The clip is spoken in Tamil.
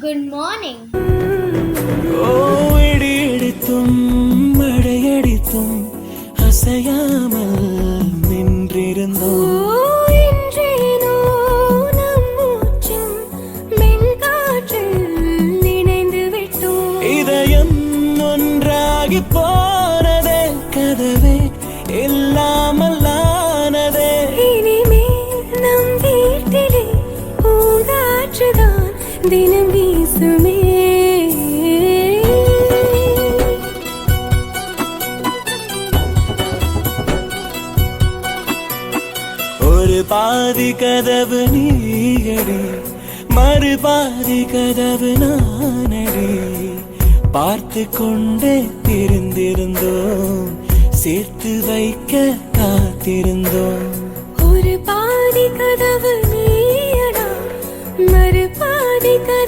Good morning. இடியடித்தும் மழையடித்தும் அசையாமல் நின்றிருந்தோம். இதயம் ஒன்றாகி போனதே, கதவே இல்லாமல் ஆனதே. இனிமேல் நம் வீட்டிலே பூங்காற்றுதான் தினம் வீசுமே. ஒரு பாதி கதவு நீயடி, மறு பாதி கதவு நானடி. பார்த்து கொண்டே திறந்திருந்தோம், சேர்த்து வைக்க காத்திருந்தோம். ஒரு பாதி கதவு நீயடா, மறு பாதி கதவு